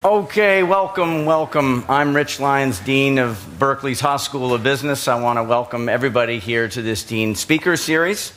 Okay, welcome. I'm Rich Lyons, Dean of Berkeley's Haas School of Business. I want to welcome everybody here to this Dean Speaker Series.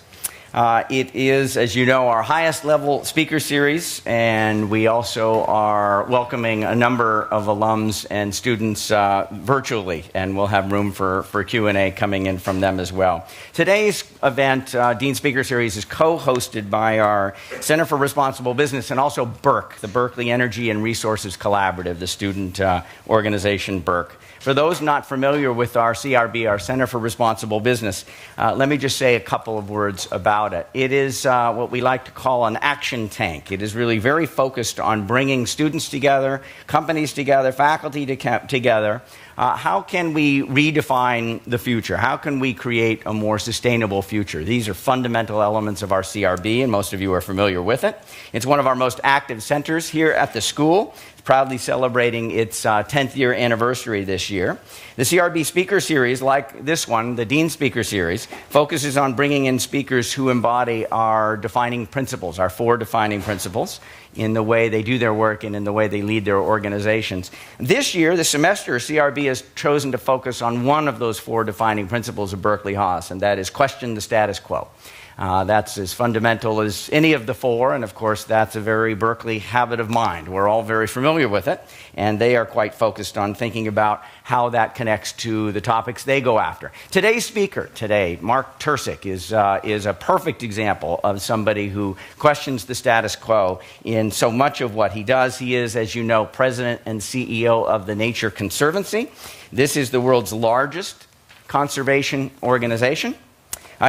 It is, as you know, our highest level speaker series, and we also are welcoming a number of alums and students virtually, and we'll have room for Q&A coming in from them as well. Today's event, Dean Speaker Series, is co-hosted by our Center for Responsible Business and also BERC, the Berkeley Energy and Resources Collaborative, the student organization BERC. For those not familiar with our CRB, our Center for Responsible Business, let me just say a couple of words about it. It is what we like to call an action tank. It is really very focused on bringing students together, companies together, faculty together. How can we redefine the future? How can we create a more sustainable future? These are fundamental elements of our CRB, and most of you are familiar with it. It's one of our most active centers here at the school. Proudly celebrating its 10th year anniversary this year. The CRB Speaker Series, like this one, the Dean Speaker Series, focuses on bringing in speakers who embody our defining principles, our 4 defining principles, in the way they do their work and in the way they lead their organizations. This year, this semester, CRB has chosen to focus on one of those 4 defining principles of Berkeley Haas, and that is question the status quo. That's as fundamental as any of the 4, and of course that's a very Berkeley habit of mind. We're all very familiar with it, and they are quite focused on thinking about how that connects to the topics they go after. Today's speaker, Mark Tercek, is a perfect example of somebody who questions the status quo in so much of what he does. He is, as you know, president and CEO of the Nature Conservancy. This is the world's largest conservation organization.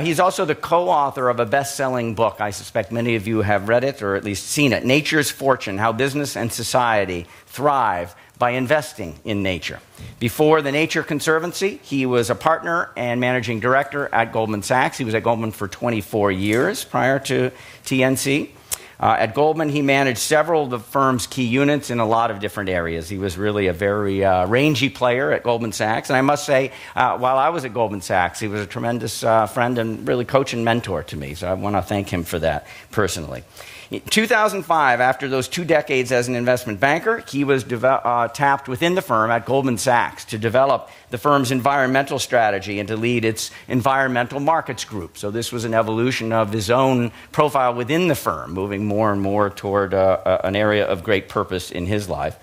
He's also the co-author of a best-selling book. I suspect many of you have read it or at least seen it, Nature's Fortune, How Business and Society Thrive by Investing in Nature. Before the Nature Conservancy, he was a partner and managing director at Goldman Sachs. He was at Goldman for 24 years prior to TNC. At Goldman, he managed several of the firm's key units in a lot of different areas. He was really a very rangy player at Goldman Sachs. And I must say, while I was at Goldman Sachs, he was a tremendous friend and really coach and mentor to me. So I want to thank him for that personally. In 2005, after those 2 decades as an investment banker, he was tapped within the firm at Goldman Sachs to develop the firm's environmental strategy and to lead its environmental markets group. So this was an evolution of his own profile within the firm, moving more and more toward an area of great purpose in his life.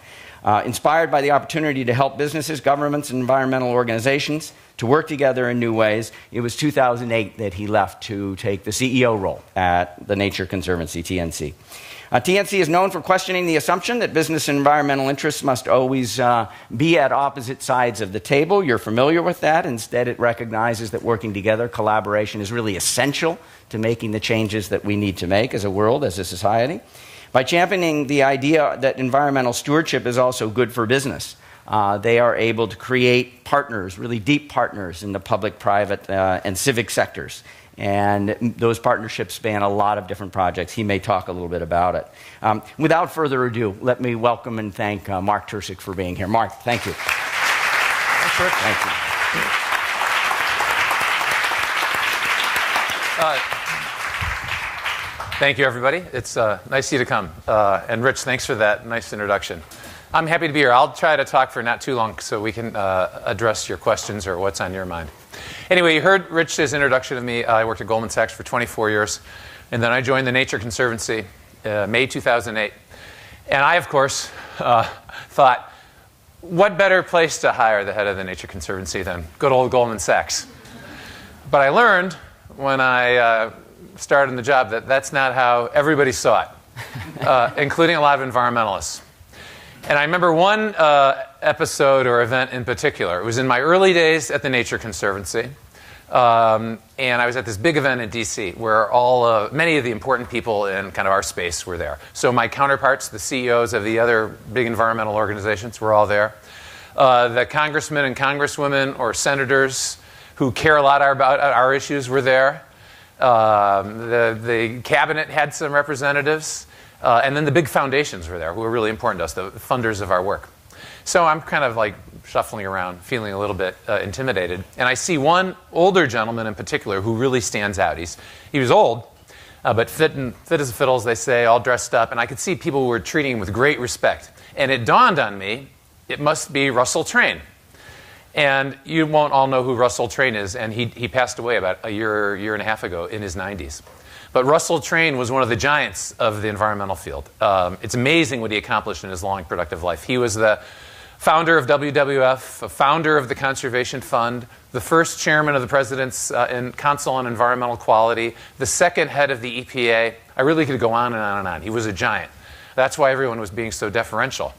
Inspired by the opportunity to help businesses, governments, and environmental organizations to work together in new ways, it was 2008 that he left to take the CEO role at the Nature Conservancy, TNC. TNC is known for questioning the assumption that business and environmental interests must always be at opposite sides of the table. You're familiar with that. Instead, it recognizes that working together, collaboration, is really essential to making the changes that we need to make as a world, as a society. By championing the idea that environmental stewardship is also good for business, they are able to create partners, really deep partners in the public, private, and civic sectors. And those partnerships span a lot of different projects. He may talk a little bit about it. Without further ado, let me welcome and thank Mark Tercek for being here. Mark, thank you. Thanks, Rick. Thank you. Thank you, everybody. It's nice of you to come. And Rich, thanks for that nice introduction. I'm happy to be here. I'll try to talk for not too long so we can address your questions or what's on your mind. Anyway, you heard Rich's introduction of me. I worked at Goldman Sachs for 24 years, and then I joined the Nature Conservancy May 2008. And I, of course, thought, what better place to hire the head of the Nature Conservancy than good old Goldman Sachs? But I learned when I started in the job that that's not how everybody saw it, including a lot of environmentalists. And I remember one episode or event in particular. It was in my early days at the Nature Conservancy, and I was at this big event in D.C. where many of the important people in kind of our space were there. So my counterparts, the CEOs of the other big environmental organizations, were all there. The congressmen and congresswomen or senators who care a lot about our issues were there. The cabinet had some representatives. And then the big foundations were there, who were really important to us, the funders of our work. So I'm kind of like shuffling around, feeling a little bit intimidated. And I see one older gentleman in particular who really stands out. He was old, but fit as a fiddle, as they say, all dressed up. And I could see people who were treating him with great respect. And it dawned on me, it must be Russell Train. And you won't all know who Russell Train is, and he passed away about a year and a half ago in his 90s. But Russell Train was one of the giants of the environmental field. It's amazing what he accomplished in his long, productive life. He was the founder of WWF, a founder of the Conservation Fund, the first chairman of the President's Council on Environmental Quality, the second head of the EPA. I really could go on and on and on. He was a giant. That's why everyone was being so deferential.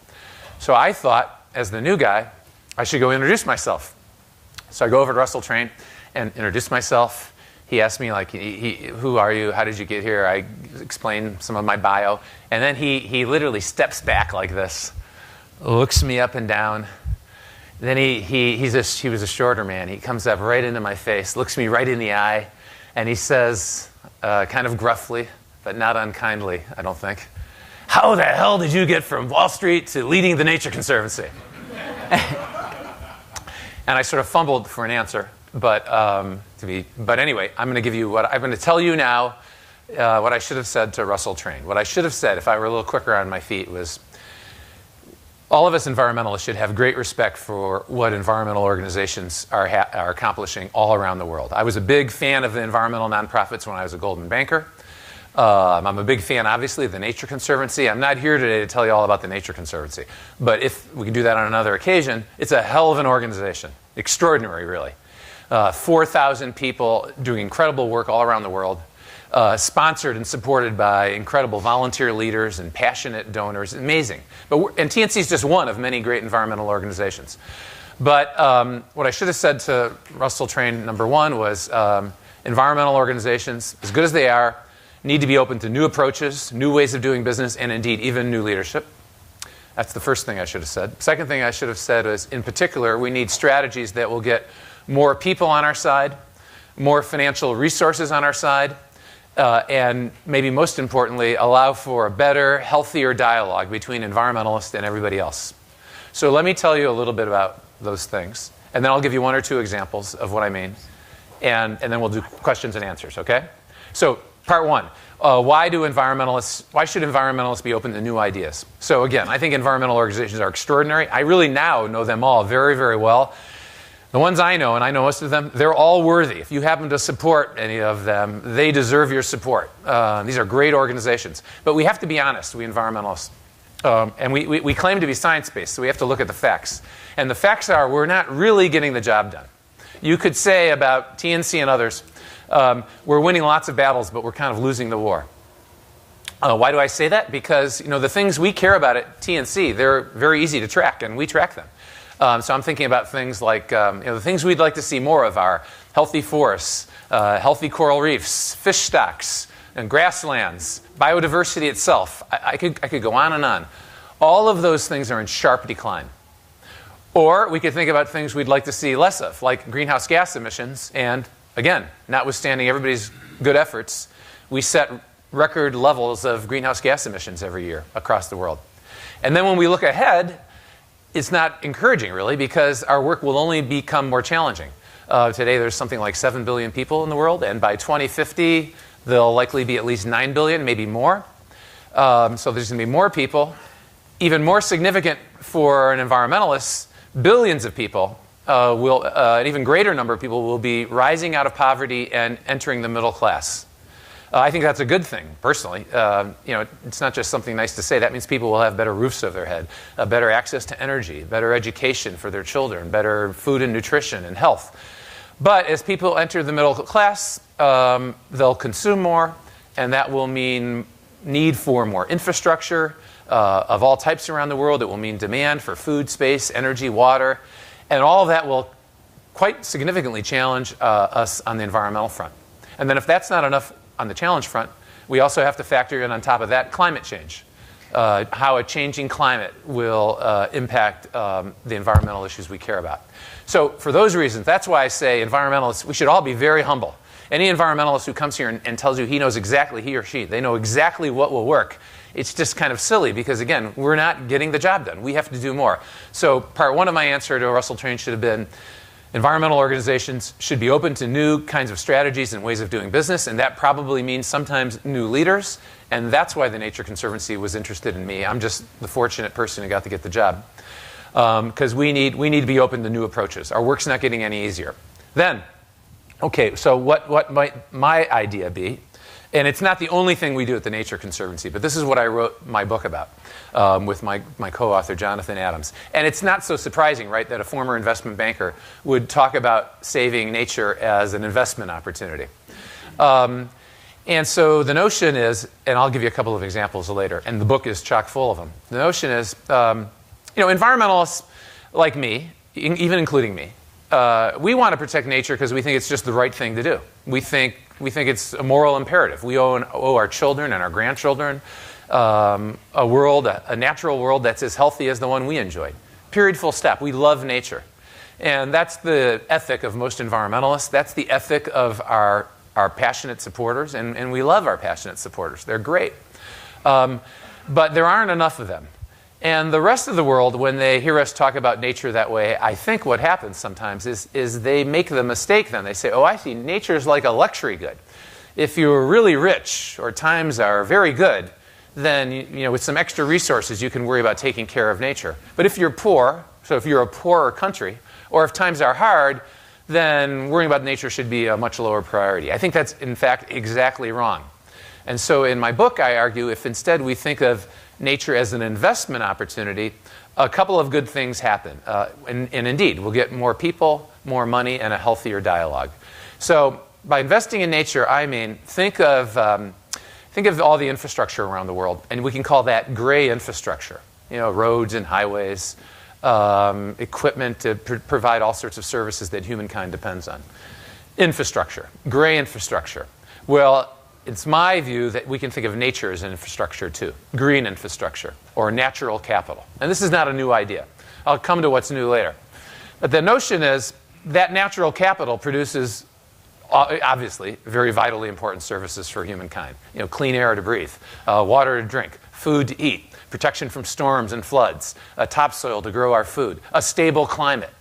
So I thought, as the new guy, I should go introduce myself. So I go over to Russell Train and introduce myself. He asked me, like, who are you? How did you get here? I explained some of my bio. And then he literally steps back like this, looks me up and down. Then he was a shorter man. He comes up right into my face, looks me right in the eye, and he says, kind of gruffly, but not unkindly, I don't think, "How the hell did you get from Wall Street to leading the Nature Conservancy?" And I sort of fumbled for an answer, but anyway, I'm going to tell you now what I should have said to Russell Train. What I should have said, if I were a little quicker on my feet, was all of us environmentalists should have great respect for what environmental organizations are accomplishing all around the world. I was a big fan of the environmental nonprofits when I was a Goldman banker. I'm a big fan, obviously, of the Nature Conservancy. I'm not here today to tell you all about the Nature Conservancy, but if we can do that on another occasion, it's a hell of an organization. Extraordinary, really. 4,000 people doing incredible work all around the world, sponsored and supported by incredible volunteer leaders and passionate donors. Amazing. And TNC is just one of many great environmental organizations. But what I should have said to Russell Train, number one, was environmental organizations, as good as they are, need to be open to new approaches, new ways of doing business, and indeed even new leadership. That's the first thing I should have said. Second thing I should have said is, in particular, we need strategies that will get more people on our side, more financial resources on our side, and maybe most importantly, allow for a better, healthier dialogue between environmentalists and everybody else. So let me tell you a little bit about those things, and then I'll give you one or two examples of what I mean, and then we'll do questions and answers, okay? So part one, why should environmentalists be open to new ideas? So again, I think environmental organizations are extraordinary. I really now know them all very, very well. The ones I know, and I know most of them, they're all worthy. If you happen to support any of them, they deserve your support. These are great organizations. But we have to be honest, we environmentalists. And we claim to be science-based, so we have to look at the facts. And the facts are we're not really getting the job done. You could say about TNC and others, we're winning lots of battles, but we're kind of losing the war. Why do I say that? Because the things we care about at TNC, they're very easy to track, and we track them. So I'm thinking about things like the things we'd like to see more of are healthy forests, healthy coral reefs, fish stocks, and grasslands, biodiversity itself. I could go on and on. All of those things are in sharp decline. Or we could think about things we'd like to see less of, like greenhouse gas emissions. And again, notwithstanding everybody's good efforts, we set record levels of greenhouse gas emissions every year across the world. And then when we look ahead, it's not encouraging, really, because our work will only become more challenging. Today, there's something like 7 billion people in the world, and by 2050, there'll likely be at least 9 billion, maybe more. So there's going to be more people. Even more significant for an environmentalist, billions of people an even greater number of people will be rising out of poverty and entering the middle class. I think that's a good thing, personally. It's not just something nice to say. That means people will have better roofs over their head, better access to energy, better education for their children, better food and nutrition and health. But as people enter the middle class, they'll consume more, and that will mean need for more infrastructure of all types around the world. It will mean demand for food, space, energy, water, and all of that will quite significantly challenge us on the environmental front. And then if that's not enough on the challenge front, we also have to factor in on top of that climate change, how a changing climate will impact the environmental issues we care about. So for those reasons, that's why I say environmentalists, we should all be very humble. Any environmentalist who comes here and tells you he knows exactly, he or she, they know exactly what will work, it's just kind of silly because, again, we're not getting the job done. We have to do more. So part one of my answer to Russell Train should have been, Environmental organizations should be open to new kinds of strategies and ways of doing business, and that probably means sometimes new leaders, and that's why the Nature Conservancy was interested in me. I'm just the fortunate person who got to get the job, because we need to be open to new approaches. Our work's not getting any easier. Then, okay, so what might my idea be? And it's not the only thing we do at the Nature Conservancy, but this is what I wrote my book about with my co-author, Jonathan Adams. And it's not so surprising, right, that a former investment banker would talk about saving nature as an investment opportunity. And so the notion is, and I'll give you a couple of examples later, and the book is chock full of them. The notion is, environmentalists like me, even including me, we want to protect nature because we think it's just the right thing to do. We think it's a moral imperative. We owe our children and our grandchildren a natural world that's as healthy as the one we enjoyed. Period, full stop. We love nature. And that's the ethic of most environmentalists. That's the ethic of our passionate supporters. And we love our passionate supporters. They're great. But there aren't enough of them. And the rest of the world, when they hear us talk about nature that way, I think what happens sometimes is they make the mistake then. They say, oh, I see, nature is like a luxury good. If you're really rich or times are very good, then with some extra resources you can worry about taking care of nature. But if you're poor, so if you're a poorer country, or if times are hard, then worrying about nature should be a much lower priority. I think that's, in fact, exactly wrong. And so in my book, I argue if instead we think of nature as an investment opportunity, a couple of good things happen. And indeed, we'll get more people, more money, and a healthier dialogue. So by investing in nature, I mean, think of all the infrastructure around the world, and we can call that gray infrastructure. Roads and highways, equipment to provide all sorts of services that humankind depends on. Infrastructure, gray infrastructure. Well, it's my view that we can think of nature as an infrastructure too. Green infrastructure, or natural capital. And this is not a new idea. I'll come to what's new later. But the notion is that natural capital produces, obviously, very vitally important services for humankind. Clean air to breathe, water to drink, food to eat, protection from storms and floods, a topsoil to grow our food, a stable climate.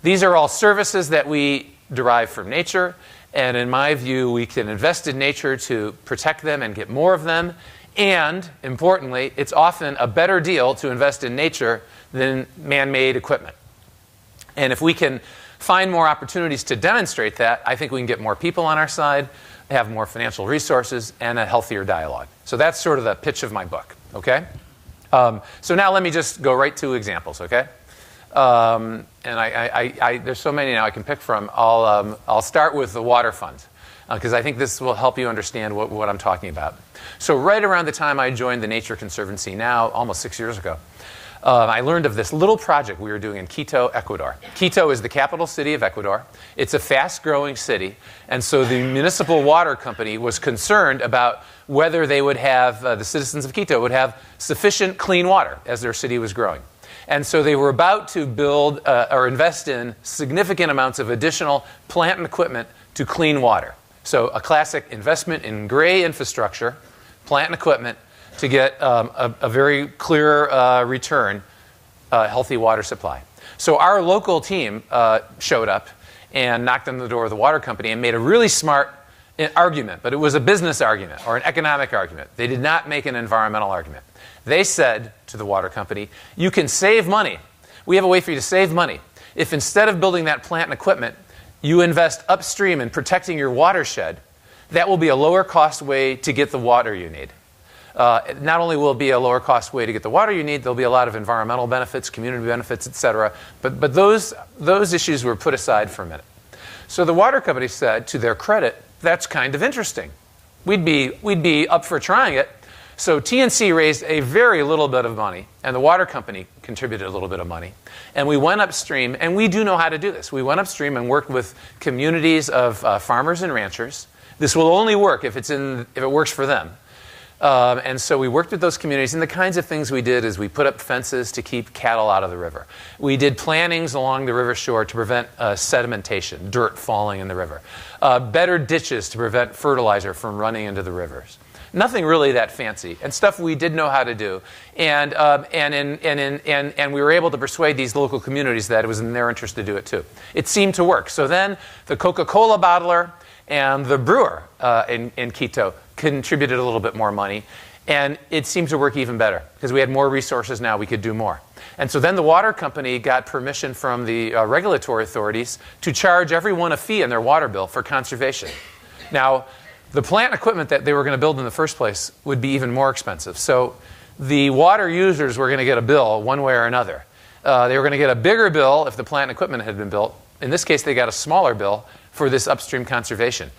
These are all services that we derive from nature. And in my view, we can invest in nature to protect them and get more of them. And, importantly, it's often a better deal to invest in nature than man-made equipment. And if we can find more opportunities to demonstrate that, I think we can get more people on our side, have more financial resources, and a healthier dialogue. So that's sort of the pitch of my book, okay? So now let me just go right to examples, okay? And there's so many now I can pick from. I'll start with the water fund because I think this will help you understand what I'm talking about. So right around the time I joined the Nature Conservancy, now almost 6 years ago, I learned of this little project we were doing in Quito, Ecuador. Quito is the capital city of Ecuador. It's a fast-growing city, and so the municipal water company was concerned about whether they would have, the citizens of Quito would have sufficient clean water as their city was growing. And so they were about to build or invest in significant amounts of additional plant and equipment to clean water. So a classic investment in gray infrastructure, plant and equipment, to get a very clear return, healthy water supply. So our local team showed up and knocked on the door of the water company and made a really smart argument, but it was a business argument or an economic argument. They did not make an environmental argument. They said to the water company, you can save money. We have a way for you to save money. If instead of building that plant and equipment, you invest upstream in protecting your watershed, that will be a lower cost way to get the water you need. Not only will it be a lower cost way to get the water you need, there'll be a lot of environmental benefits, community benefits, etc. But those issues were put aside for a minute. So the water company said, to their credit, that's kind of interesting. We'd be up for trying it. So TNC raised a very little bit of money, and the water company contributed a little bit of money. And we went upstream, and we do know how to do this. We went upstream and worked with communities of farmers and ranchers. This will only work if it works for them. And so we worked with those communities, and the kinds of things we did is we put up fences to keep cattle out of the river. We did plantings along the river shore to prevent sedimentation, dirt falling in the river. Better ditches to prevent fertilizer from running into the rivers. Nothing really that fancy, and stuff we did know how to do. And we were able to persuade these local communities that it was in their interest to do it too. It seemed to work. So then the Coca-Cola bottler and the brewer in Quito contributed a little bit more money. And it seemed to work even better because we had more resources now, we could do more. And so then the water company got permission from the regulatory authorities to charge everyone a fee in their water bill for conservation. Now, the plant equipment that they were going to build in the first place would be even more expensive. So the water users were going to get a bill one way or another. They were going to get a bigger bill if the plant equipment had been built. In this case, they got a smaller bill for this upstream conservation.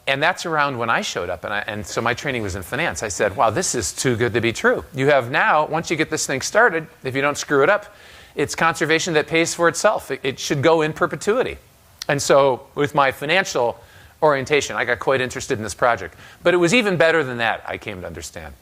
And that's around when I showed up, and so my training was in finance. I said, wow, this is too good to be true. You have now, once you get this thing started, if you don't screw it up, it's conservation that pays for itself. It should go in perpetuity. And so with my financial orientation, I got quite interested in this project. But it was even better than that, I came to understand.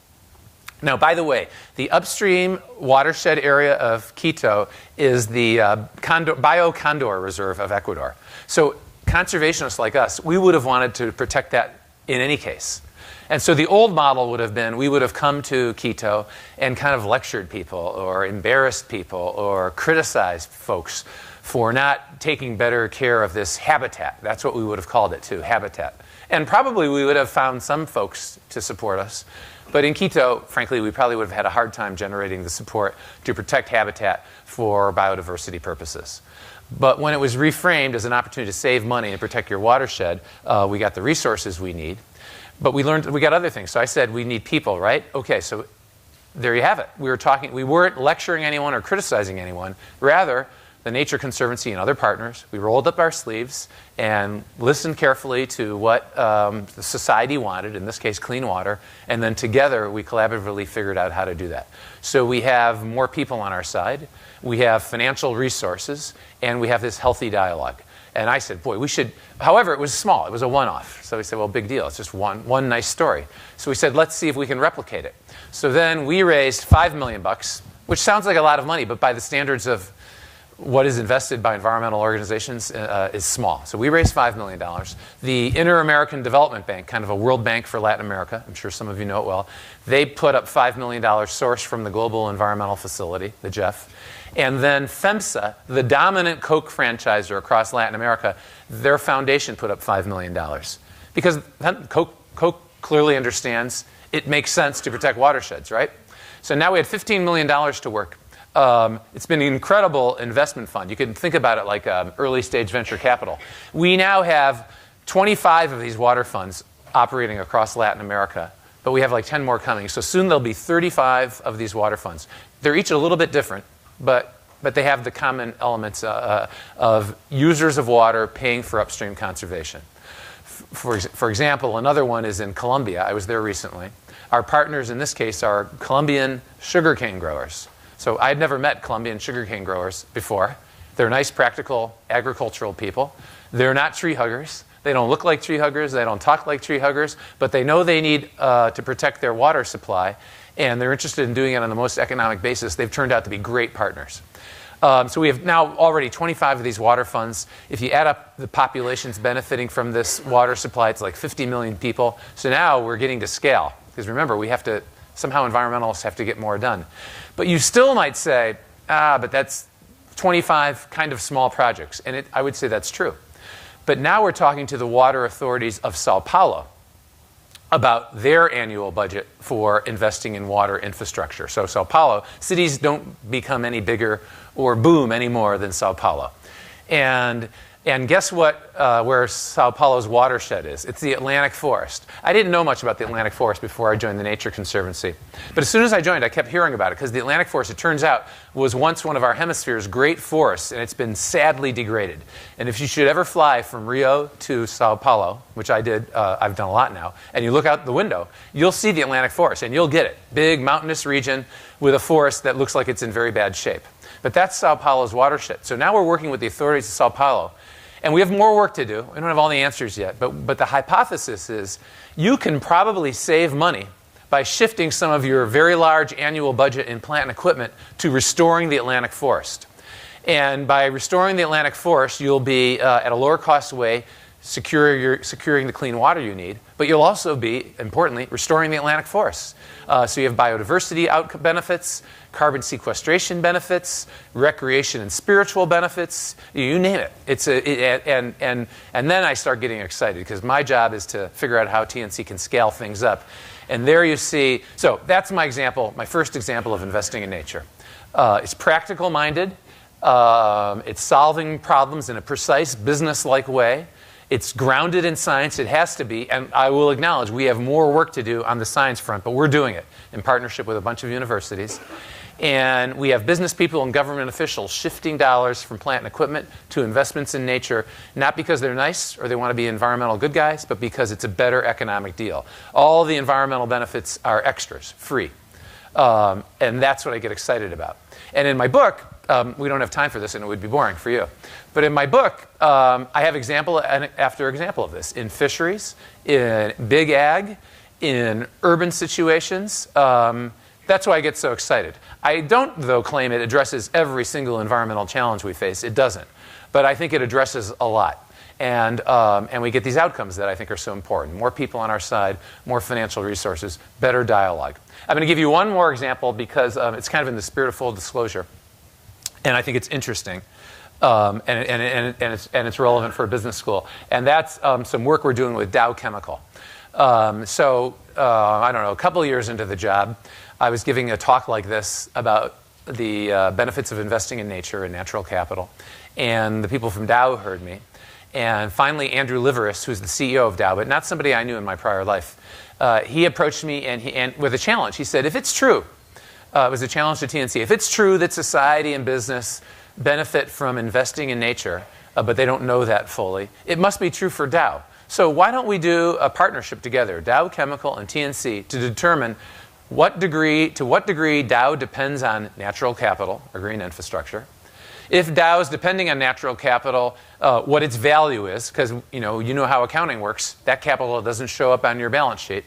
Now, by the way, the upstream watershed area of Quito is the Bio-Condor Reserve of Ecuador. So conservationists like us, we would have wanted to protect that in any case. And so the old model would have been we would have come to Quito and kind of lectured people or embarrassed people or criticized folks for not taking better care of this habitat. That's what we would have called it too, habitat. And probably we would have found some folks to support us. But in Quito, frankly, we probably would have had a hard time generating the support to protect habitat for biodiversity purposes. But when it was reframed as an opportunity to save money and protect your watershed, we got the resources we need. But we got other things. So I said, we need people, right? Okay, so there you have it. We weren't lecturing anyone or criticizing anyone. Rather, the Nature Conservancy and other partners, we rolled up our sleeves and listened carefully to what the society wanted, in this case, clean water, and then together we collaboratively figured out how to do that. So we have more people on our side, we have financial resources, and we have this healthy dialogue. And I said, boy, we should, however, it was small, it was a one-off. So we said, well, big deal, it's just one nice story. So we said, let's see if we can replicate it. So then we raised $5 million, which sounds like a lot of money, but by the standards of what is invested by environmental organizations is small. So we raised $5 million. The Inter-American Development Bank, kind of a World Bank for Latin America, I'm sure some of you know it well, they put up $5 million sourced from the Global Environmental Facility, the GEF. And then FEMSA, the dominant Coke franchisor across Latin America, their foundation put up $5 million. Because Coke clearly understands it makes sense to protect watersheds, right? So now we had $15 million to work. It's been an incredible investment fund. You can think about it like early stage venture capital. We now have 25 of these water funds operating across Latin America, but we have like 10 more coming. So soon there'll be 35 of these water funds. They're each a little bit different, but they have the common elements of users of water paying for upstream conservation. For example, another one is in Colombia. I was there recently. Our partners in this case are Colombian sugarcane growers. So I had never met Colombian sugarcane growers before. They're nice, practical, agricultural people. They're not tree huggers. They don't look like tree huggers. They don't talk like tree huggers. But they know they need to protect their water supply, and they're interested in doing it on the most economic basis. They've turned out to be great partners. So we have now already 25 of these water funds. If you add up the populations benefiting from this water supply, it's like 50 million people. So now we're getting to scale. Because remember, we have to, somehow environmentalists have to get more done. But you still might say, but that's 25 kind of small projects. And I would say that's true. But now we're talking to the water authorities of Sao Paulo about their annual budget for investing in water infrastructure. So Sao Paulo, cities don't become any bigger or boom any more than Sao Paulo. And guess what, where Sao Paulo's watershed is? It's the Atlantic Forest. I didn't know much about the Atlantic Forest before I joined the Nature Conservancy. But as soon as I joined, I kept hearing about it, because the Atlantic Forest, it turns out, was once one of our hemisphere's great forests, and it's been sadly degraded. And if you should ever fly from Rio to Sao Paulo, which I did, I've done a lot now, and you look out the window, you'll see the Atlantic Forest, and you'll get it. Big mountainous region with a forest that looks like it's in very bad shape. But that's Sao Paulo's watershed. So now we're working with the authorities of Sao Paulo. And we have more work to do. We don't have all the answers yet. But the hypothesis is you can probably save money by shifting some of your very large annual budget in plant and equipment to restoring the Atlantic Forest. And by restoring the Atlantic Forest, you'll be, at a lower cost way, securing the clean water you need, but you'll also be, importantly, restoring the Atlantic forests. So you have biodiversity benefits, carbon sequestration benefits, recreation and spiritual benefits, you name it. And then I start getting excited because my job is to figure out how TNC can scale things up. And there you see, so that's my example, my first example of investing in nature. It's practical minded. It's solving problems in a precise, business-like way. It's grounded in science. It has to be. And I will acknowledge we have more work to do on the science front, but we're doing it in partnership with a bunch of universities. And we have business people and government officials shifting dollars from plant and equipment to investments in nature, not because they're nice or they want to be environmental good guys, but because it's a better economic deal. All the environmental benefits are extras, free. And that's what I get excited about. And in my book, we don't have time for this and it would be boring for you. But in my book, I have example after example of this in fisheries, in big ag, in urban situations. That's why I get so excited. I don't, though, claim it addresses every single environmental challenge we face. It doesn't. But I think it addresses a lot. And we get these outcomes that I think are so important. More people on our side, more financial resources, better dialogue. I'm going to give you one more example because it's kind of in the spirit of full disclosure. And I think it's interesting. And it's relevant for a business school. And that's some work we're doing with Dow Chemical. I don't know, a couple of years into the job, I was giving a talk like this about the benefits of investing in nature and natural capital. And the people from Dow heard me. And finally, Andrew Liveris, who's the CEO of Dow, but not somebody I knew in my prior life, he approached me and with a challenge. He said, if it's true, it was a challenge to TNC, if it's true that society and business benefit from investing in nature, but they don't know that fully, it must be true for Dow. So why don't we do a partnership together, Dow Chemical and TNC, to determine to what degree Dow depends on natural capital or green infrastructure. If Dow is depending on natural capital, what its value is, because you know how accounting works. That capital doesn't show up on your balance sheet.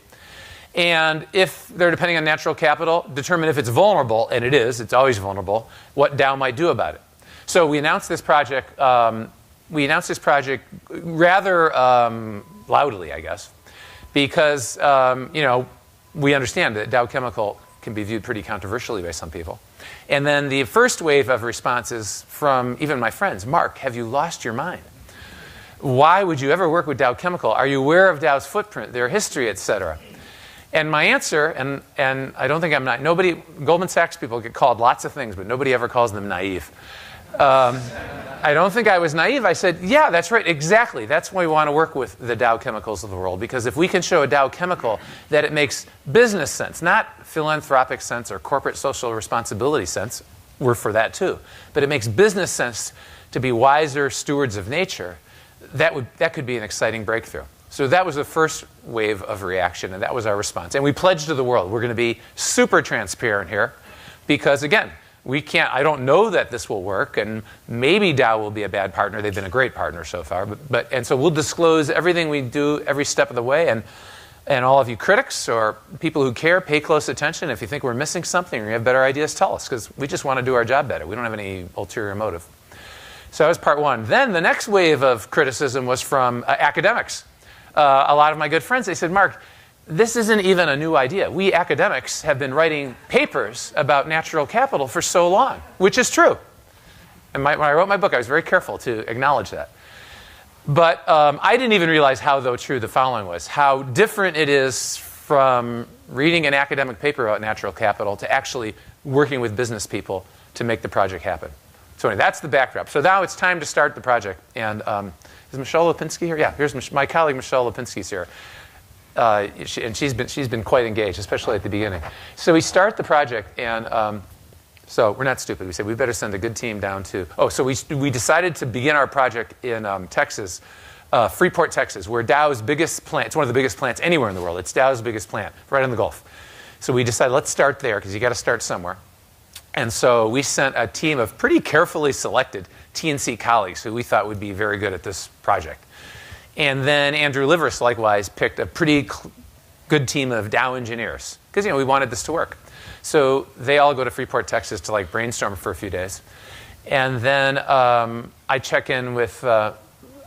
And if they're depending on natural capital, determine if it's vulnerable, and it is, it's always vulnerable, what Dow might do about it. So we announced this project. Rather loudly, I guess, because we understand that Dow Chemical can be viewed pretty controversially by some people. And then the first wave of responses from even my friends, Mark, have you lost your mind? Why would you ever work with Dow Chemical? Are you aware of Dow's footprint, their history, et cetera? And my answer, and I don't think I'm not, Goldman Sachs people get called lots of things, but nobody ever calls them naive. I don't think I was naive. I said, yeah, that's right, exactly. That's why we want to work with the Dow Chemicals of the world, because if we can show a Dow Chemical that it makes business sense, not philanthropic sense or corporate social responsibility sense, we're for that too, but it makes business sense to be wiser stewards of nature, that could be an exciting breakthrough. So that was the first wave of reaction, and that was our response. And we pledged to the world, we're going to be super transparent here, because again, I don't know that this will work, and maybe Dow will be a bad partner. They've been a great partner so far. And so we'll disclose everything we do every step of the way, and all of you critics or people who care, pay close attention. If you think we're missing something or you have better ideas, tell us, because we just want to do our job better. We don't have any ulterior motive. So that was part one. Then the next wave of criticism was from academics. A lot of my good friends, they said, Mark, this isn't even a new idea. We academics have been writing papers about natural capital for so long, which is true. And when I wrote my book, I was very careful to acknowledge that. But I didn't even realize how, though true, the following was, how different it is from reading an academic paper about natural capital to actually working with business people to make the project happen. So anyway, that's the backdrop. So now it's time to start the project. And is Michelle Lipinski here? Yeah, here's my colleague Michelle Lipinski's here. And she's been quite engaged, especially at the beginning. So we start the project, and so we're not stupid. We said we better send a good team down to. So we decided to begin our project in Texas, Freeport, Texas, where Dow's biggest plant. It's one of the biggest plants anywhere in the world. It's Dow's biggest plant, right in the Gulf. So we decided let's start there because you got to start somewhere. And so we sent a team of pretty carefully selected TNC colleagues who we thought would be very good at this project. And then Andrew Liveris, likewise, picked a pretty good team of Dow engineers because we wanted this to work. So they all go to Freeport, Texas to brainstorm for a few days. And then I check in with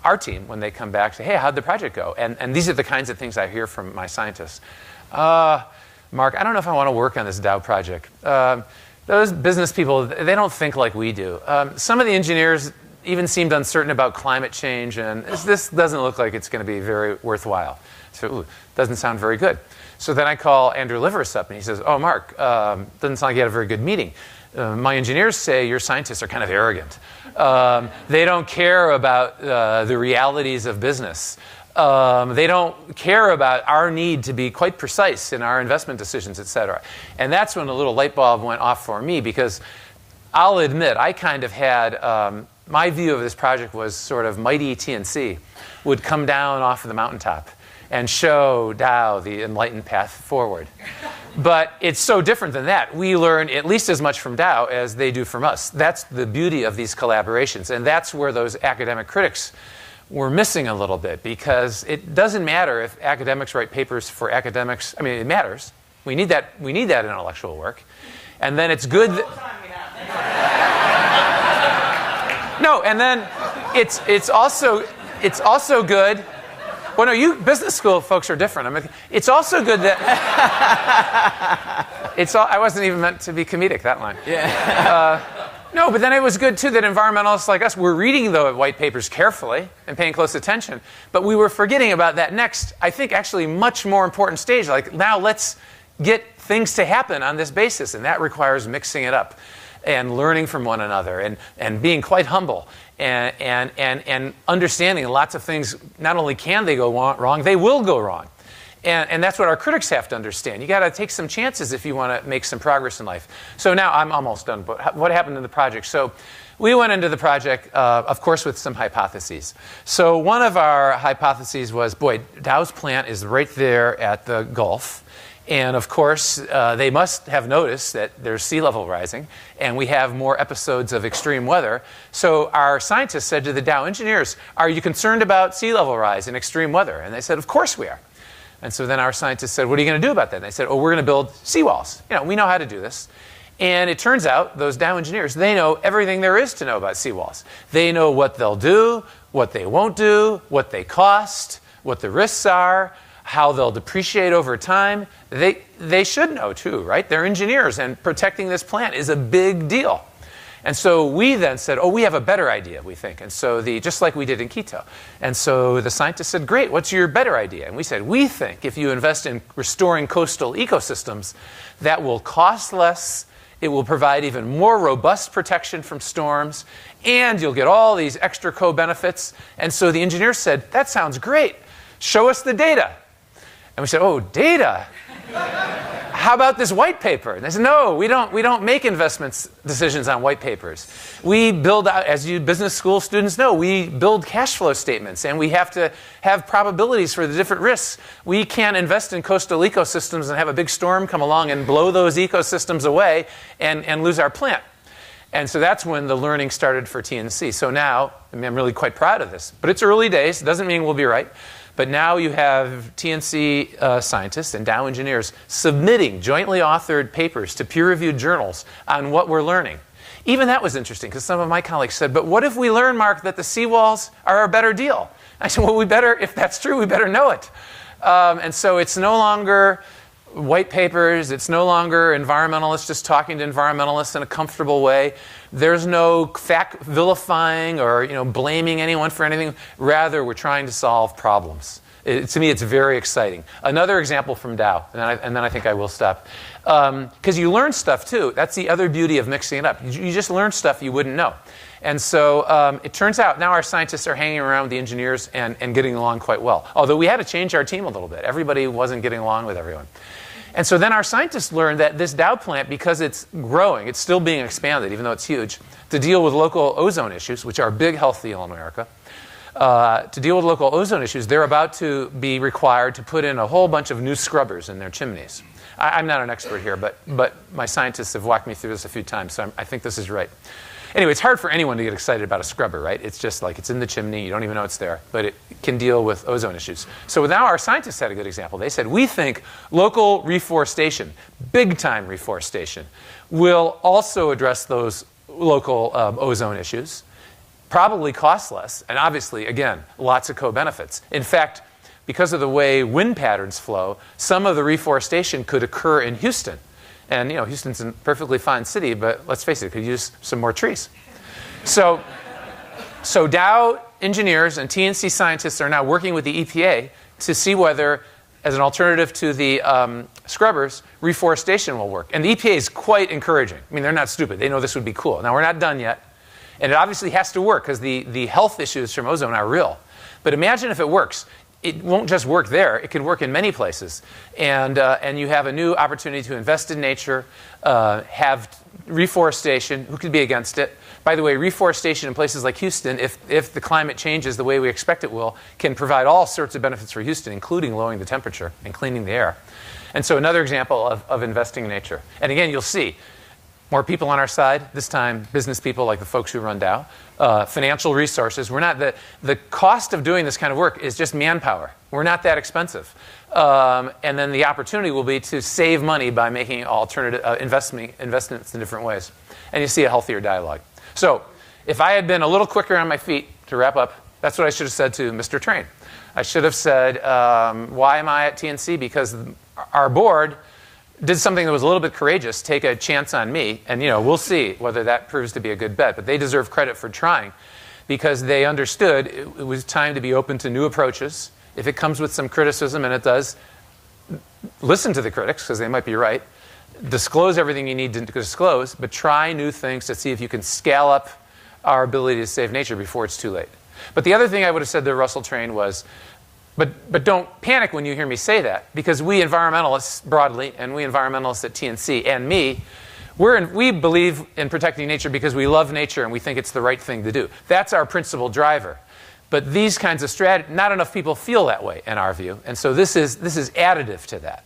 our team, when they come back, say, hey, how'd the project go? And these are the kinds of things I hear from my scientists. Mark, I don't know if I want to work on this Dow project. Those business people, they don't think like we do. Some of the engineers even seemed uncertain about climate change, and this doesn't look like it's going to be very worthwhile. So, doesn't sound very good. So then I call Andrew Liveris up, and he says, oh, Mark, doesn't sound like you had a very good meeting. My engineers say your scientists are kind of arrogant. They don't care about the realities of business. They don't care about our need to be quite precise in our investment decisions, et cetera. And that's when a little light bulb went off for me, because I'll admit, I kind of had, my view of this project was sort of mighty TNC would come down off of the mountaintop and show Dow the enlightened path forward. But it's so different than that. We learn at least as much from Dow as they do from us. That's the beauty of these collaborations. And that's where those academic critics were missing a little bit, because it doesn't matter if academics write papers for academics. I mean, it matters. We need that intellectual work. And then it's good no, and then it's also good. Well, no, you business school folks are different. I mean, it's also good that I wasn't even meant to be comedic, that line. Yeah. No, but then it was good too that environmentalists like us were reading the white papers carefully and paying close attention, but we were forgetting about that next, I think, actually much more important stage. Like, now let's get things to happen on this basis, and that requires mixing it up and learning from one another and being quite humble and understanding lots of things. Not only can they go wrong, they will go wrong. And that's what our critics have to understand. You got to take some chances if you want to make some progress in life. So now I'm almost done, but what happened in the project? So we went into the project, of course, with some hypotheses. So one of our hypotheses was, boy, Dow's plant is right there at the Gulf. And of course, they must have noticed that there's sea level rising, and we have more episodes of extreme weather. So our scientists said to the Dow engineers, are you concerned about sea level rise and extreme weather? And they said, of course we are. And so then our scientists said, what are you going to do about that? And they said, oh, we're going to build seawalls. You know, we know how to do this. And it turns out those Dow engineers, they know everything there is to know about seawalls. They know what they'll do, what they won't do, what they cost, what the risks are, how they'll depreciate over time. They should know too, right? They're engineers, and protecting this plant is a big deal. And so we then said, oh, we have a better idea, we think. And so just like we did in Quito. And so the scientists said, great, what's your better idea? And we said, we think if you invest in restoring coastal ecosystems, that will cost less, it will provide even more robust protection from storms, and you'll get all these extra co-benefits. And so the engineers said, that sounds great. Show us the data. And we said, oh, data? How about this white paper? And they said, no, we don't make investment decisions on white papers. We build out, as you business school students know, we build cash flow statements, and we have to have probabilities for the different risks. We can't invest in coastal ecosystems and have a big storm come along and blow those ecosystems away and lose our plant. And so that's when the learning started for TNC. So now, I mean, I'm really quite proud of this. But it's early days. It doesn't mean we'll be right. But now you have TNC scientists and Dow engineers submitting jointly authored papers to peer-reviewed journals on what we're learning. Even that was interesting, because some of my colleagues said, but what if we learn, Mark, that the seawalls are a better deal? I said, well, if that's true, we better know it. And so it's no longer white papers. It's no longer environmentalists just talking to environmentalists in a comfortable way. There's no fact vilifying or blaming anyone for anything. Rather, we're trying to solve problems. To me, it's very exciting. Another example from Dow, and then I think I will stop. Because you learn stuff, too. That's the other beauty of mixing it up. You just learn stuff you wouldn't know. And so it turns out now our scientists are hanging around with the engineers and getting along quite well. Although we had to change our team a little bit. Everybody wasn't getting along with everyone. And so then our scientists learned that this Dow plant, because it's growing, it's still being expanded, even though it's huge, to deal with local ozone issues, which are a big health deal in America. To deal with local ozone issues, they're about to be required to put in a whole bunch of new scrubbers in their chimneys. I'm not an expert here, but my scientists have walked me through this a few times, so I think this is right. Anyway, it's hard for anyone to get excited about a scrubber, right? It's just like it's in the chimney. You don't even know it's there. But it can deal with ozone issues. So now our scientists had a good example. They said, we think local reforestation, big-time reforestation, will also address those local ozone issues. probably cost less, and obviously, again, lots of co-benefits. In fact, because of the way wind patterns flow, some of the reforestation could occur in Houston. And Houston's a perfectly fine city, but let's face it, it could use some more trees. So Dow engineers and TNC scientists are now working with the EPA to see whether, as an alternative to the scrubbers, reforestation will work. And the EPA is quite encouraging. I mean, they're not stupid. They know this would be cool. Now, we're not done yet. And it obviously has to work because the health issues from ozone are real. But imagine if it works. It won't just work there. It can work in many places. And you have a new opportunity to invest in nature, have reforestation. Who could be against it? By the way, reforestation in places like Houston, if the climate changes the way we expect it will, can provide all sorts of benefits for Houston, including lowering the temperature and cleaning the air. And so another example of investing in nature. And again, you'll see more people on our side, this time business people like the folks who run Dow, financial resources. We're not the cost of doing this kind of work is just manpower. We're not that expensive. And then the opportunity will be to save money by making alternative investments in different ways. And you see a healthier dialogue. So if I had been a little quicker on my feet to wrap up, that's what I should have said to Mr. Train. I should have said, why am I at TNC? Because our board did something that was a little bit courageous, take a chance on me, and we'll see whether that proves to be a good bet. But they deserve credit for trying because they understood it was time to be open to new approaches. If it comes with some criticism, and it does, listen to the critics because they might be right. Disclose everything you need to disclose, but try new things to see if you can scale up our ability to save nature before it's too late. But the other thing I would have said to Russell Train was, but don't panic when you hear me say that, because we environmentalists broadly, and we environmentalists at TNC, and me, we believe in protecting nature because we love nature and we think it's the right thing to do. That's our principal driver. But these kinds of strategies, not enough people feel that way in our view, and so this is additive to that.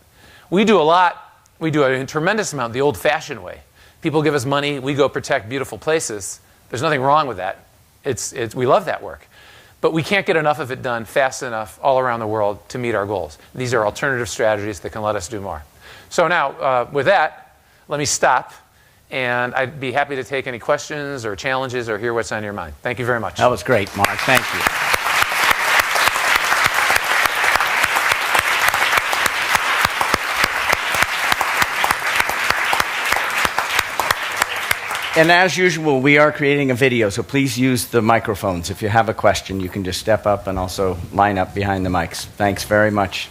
We do a lot. We do a tremendous amount the old-fashioned way. People give us money. We go protect beautiful places. There's nothing wrong with that. We love that work. But we can't get enough of it done fast enough all around the world to meet our goals. These are alternative strategies that can let us do more. So now, with that, let me stop. And I'd be happy to take any questions or challenges or hear what's on your mind. Thank you very much. That was great, Mark. Thank you. And as usual, we are creating a video, so please use the microphones. If you have a question, you can just step up and also line up behind the mics. Thanks very much.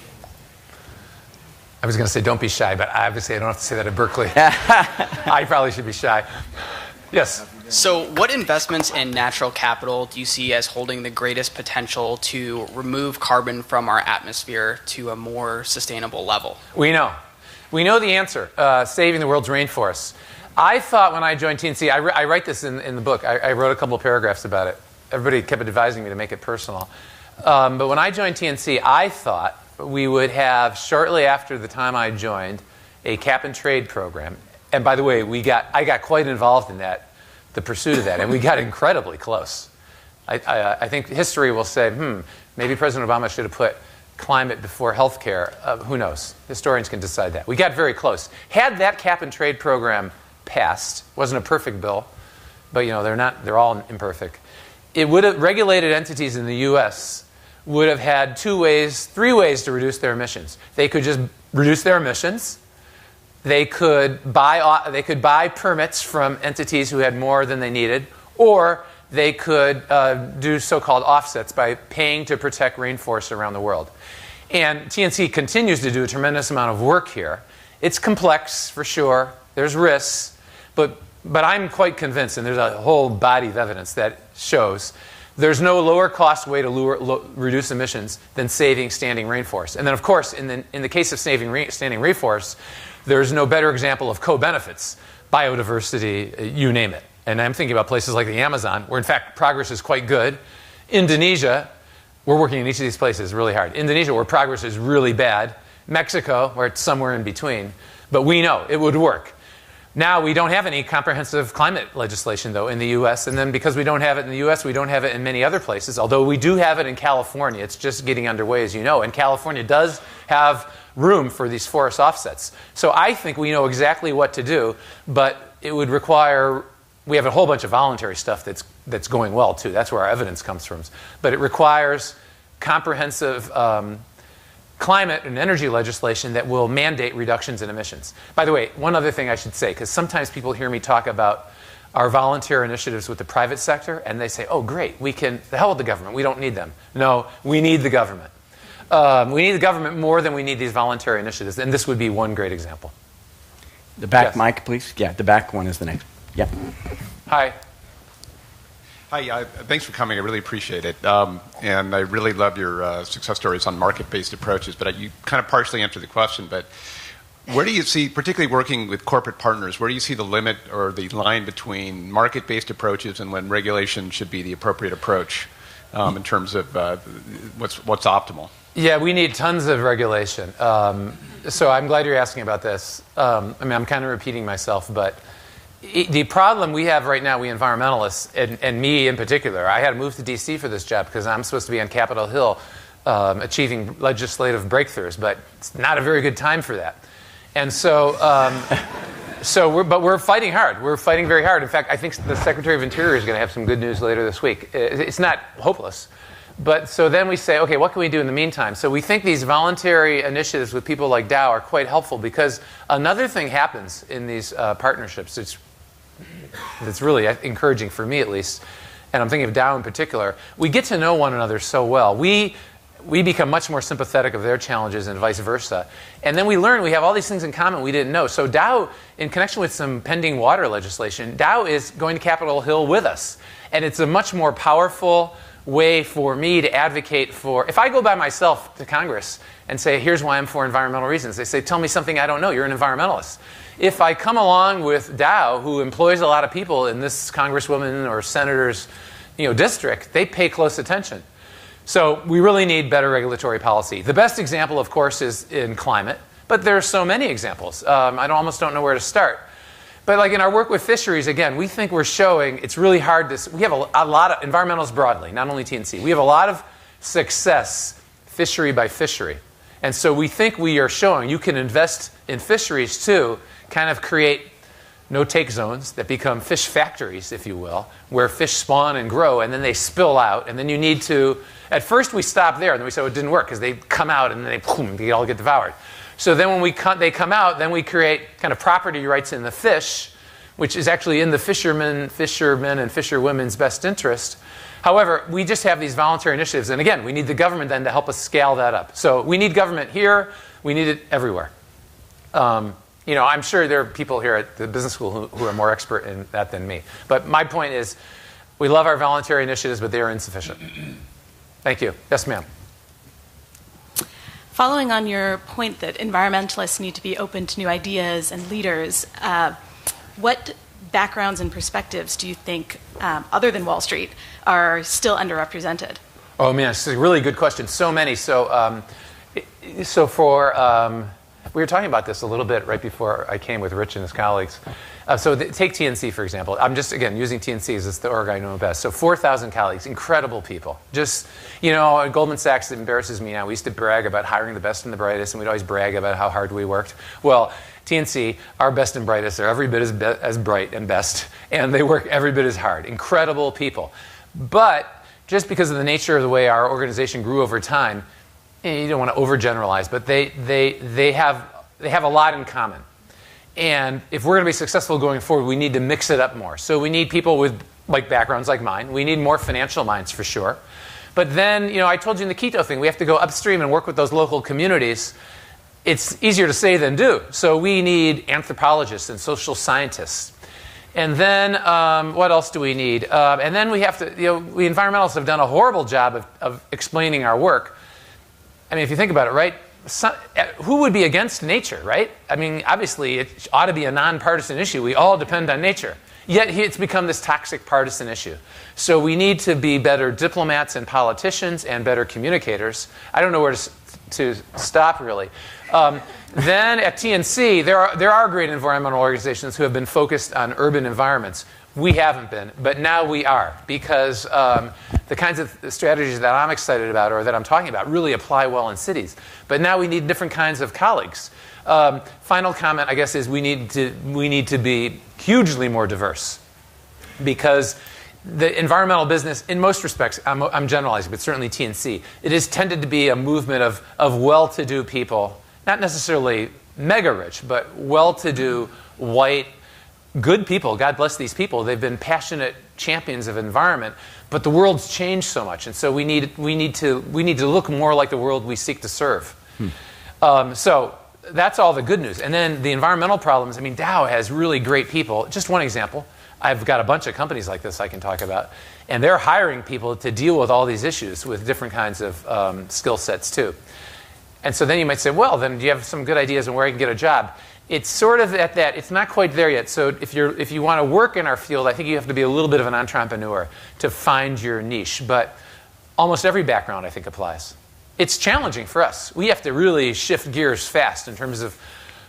I was going to say don't be shy, but obviously I don't have to say that at Berkeley. I probably should be shy. Yes? So what investments in natural capital do you see as holding the greatest potential to remove carbon from our atmosphere to a more sustainable level? We know. We know the answer, saving the world's rainforests. I thought when I joined TNC, I write this in the book. I wrote a couple of paragraphs about it. Everybody kept advising me to make it personal. But when I joined TNC, I thought we would have, shortly after the time I joined, a cap-and-trade program. And by the way, I got quite involved in that, the pursuit of that, and we got incredibly close. I think history will say, maybe President Obama should have put climate before health care. Who knows? Historians can decide that. We got very close. Had that cap-and-trade program passed, wasn't a perfect bill, but they're all imperfect. It would have regulated entities in the U.S. would have had three ways to reduce their emissions. They could just reduce their emissions. They could buy permits from entities who had more than they needed, or they could do so-called offsets by paying to protect rainforests around the world. And TNC continues to do a tremendous amount of work here. It's complex, for sure. There's risks. But I'm quite convinced, and there's a whole body of evidence that shows there's no lower cost way to reduce emissions than saving standing rainforests. And then, of course, in the case of saving standing rainforests, there's no better example of co-benefits, biodiversity, you name it. And I'm thinking about places like the Amazon, where, in fact, progress is quite good. Indonesia, we're working in each of these places really hard. Indonesia, where progress is really bad. Mexico, where it's somewhere in between. But we know it would work. Now, we don't have any comprehensive climate legislation, though, in the U.S. And then because we don't have it in the U.S., we don't have it in many other places, although we do have it in California. It's just getting underway, as you know. And California does have room for these forest offsets. So I think we know exactly what to do, but it would require We have a whole bunch of voluntary stuff that's going well, too. That's where our evidence comes from. But it requires comprehensive climate and energy legislation that will mandate reductions in emissions. By the way, one other thing I should say, because sometimes people hear me talk about our volunteer initiatives with the private sector, and they say, oh, great, we can, the hell with the government, we don't need them. No, we need the government. We need the government more than we need these voluntary initiatives, and this would be one great example. The back Yes. mic, please. Yeah, the back one is the next. Yeah. Hi. Hi, thanks for coming. I really appreciate it. And I really love your success stories on market-based approaches, but you kind of partially answered the question, but where do you see, particularly working with corporate partners, where do you see the limit or the line between market-based approaches and when regulation should be the appropriate approach in terms of what's optimal? Yeah, we need tons of regulation. So I'm glad you're asking about this. I mean, I'm kind of repeating myself, but the problem we have right now, we environmentalists, and me in particular, I had to move to D.C. for this job because I'm supposed to be on Capitol Hill achieving legislative breakthroughs, but it's not a very good time for that. And so, but we're fighting hard. We're fighting very hard. In fact, I think the Secretary of Interior is going to have some good news later this week. It's not hopeless. But so then we say, okay, what can we do in the meantime? So we think these voluntary initiatives with people like Dow are quite helpful because another thing happens in these partnerships. It's really encouraging for me, at least, and I'm thinking of Dow in particular. We get to know one another so well. We become much more sympathetic of their challenges and vice versa. And then we learn we have all these things in common we didn't know. So Dow, in connection with some pending water legislation, Dow is going to Capitol Hill with us. And it's a much more powerful way for me to advocate for. If I go by myself to Congress and say, here's why I'm for environmental reasons, they say, tell me something I don't know. You're an environmentalist. If I come along with Dow, who employs a lot of people in this congresswoman or senator's district, they pay close attention. So we really need better regulatory policy. The best example, of course, is in climate, but there are so many examples. I almost don't know where to start. But like in our work with fisheries, again, we think we're showing it's really hard to. We have a lot of environmentalists broadly, not only TNC. We have a lot of success fishery by fishery. And so we think we are showing you can invest in fisheries too, kind of create no-take zones that become fish factories, if you will, where fish spawn and grow, and then they spill out, and then you need to. At first we stop there, and then we say, oh, it didn't work, because they come out, and then they all get devoured. So then when they come out, then we create kind of property rights in the fish, which is actually in the fishermen and fisherwomen's best interest. However, we just have these voluntary initiatives, and again, we need the government then to help us scale that up. So we need government here, we need it everywhere. I'm sure there are people here at the business school who are more expert in that than me. But my point is, we love our voluntary initiatives, but they are insufficient. Thank you. Yes, ma'am. Following on your point that environmentalists need to be open to new ideas and leaders, what backgrounds and perspectives do you think, other than Wall Street, are still underrepresented? Oh, man, it's a really good question. So many. We were talking about this a little bit right before I came with Rich and his colleagues. Take TNC, for example. I'm just, again, using TNC as it's the org I know best. So 4,000 colleagues, incredible people. Just, Goldman Sachs embarrasses me now. We used to brag about hiring the best and the brightest, and we'd always brag about how hard we worked. Well, TNC, our best and brightest, are every bit as bright and best, and they work every bit as hard. Incredible people. But just because of the nature of the way our organization grew over time, you don't want to overgeneralize, but they have a lot in common. And if we're going to be successful going forward, we need to mix it up more. So we need people with backgrounds like mine. We need more financial minds for sure. But then, I told you in the keto thing, we have to go upstream and work with those local communities. It's easier to say than do. So we need anthropologists and social scientists. And then what else do we need? And then we have to, we environmentalists have done a horrible job of explaining our work. I mean, if you think about it, right? Who would be against nature, right? I mean, obviously, it ought to be a nonpartisan issue. We all depend on nature. Yet it's become this toxic partisan issue. So we need to be better diplomats and politicians and better communicators. I don't know where to stop, really. Then at TNC, there are great environmental organizations who have been focused on urban environments. We haven't been, but now we are, because the kinds of strategies that I'm excited about or that I'm talking about really apply well in cities. But now we need different kinds of colleagues. Final comment, I guess, is we need to be hugely more diverse. because the environmental business, in most respects, I'm generalizing, but certainly TNC, it has tended to be a movement of well-to-do people, not necessarily mega-rich, but well-to-do, white, good people. God bless these people. They've been passionate champions of environment, but the world's changed so much, and so we need to look more like the world we seek to serve. So that's all the good news. And then the environmental problems, I mean, Dow has really great people. Just one example. I've got a bunch of companies like this I can talk about, and they're hiring people to deal with all these issues with different kinds of skill sets too. And so then you might say, well, then do you have some good ideas on where I can get a job? It's sort of at that, it's not quite there yet. So if you want to work in our field, I think you have to be a little bit of an entrepreneur to find your niche. But almost every background, I think, applies. It's challenging for us. We have to really shift gears fast in terms of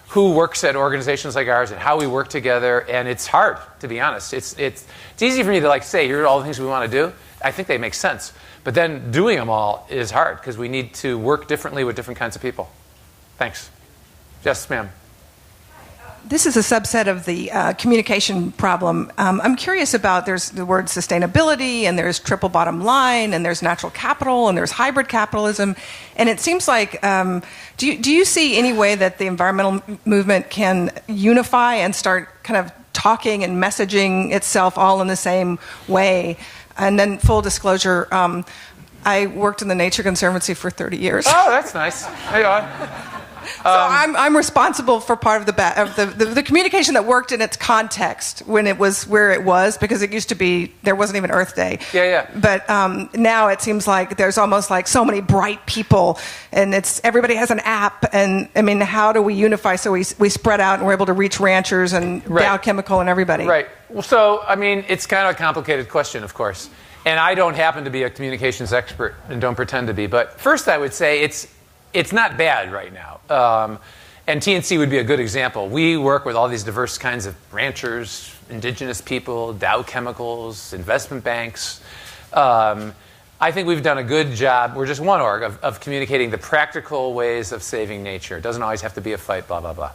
who works at organizations like ours and how we work together, and it's hard, to be honest. It's easy for me to say, here are all the things we want to do. I think they make sense. But then doing them all is hard because we need to work differently with different kinds of people. Thanks. Yes, ma'am. This is a subset of the communication problem. I'm curious about, there's the word sustainability, and there's triple bottom line, and there's natural capital, and there's hybrid capitalism. And it seems like, do you see any way that the environmental movement can unify and start kind of talking and messaging itself all in the same way? And then full disclosure, I worked in the Nature Conservancy for 30 years. Oh, that's nice. There you are. So I'm responsible for part of the communication that worked in its context when it was where it was, because it used to be, there wasn't even Earth Day. Yeah. But now it seems like there's almost like so many bright people, and everybody has an app. And I mean, how do we unify so we spread out and we're able to reach ranchers and Dow Chemical and everybody? Right. Well, so I mean, it's kind of a complicated question, of course. And I don't happen to be a communications expert and don't pretend to be. But first, I would say it's not bad right now. And TNC would be a good example. We work with all these diverse kinds of ranchers, indigenous people, Dow Chemicals, investment banks. I think we've done a good job. We're just one org of communicating the practical ways of saving nature. It doesn't always have to be a fight, blah, blah, blah.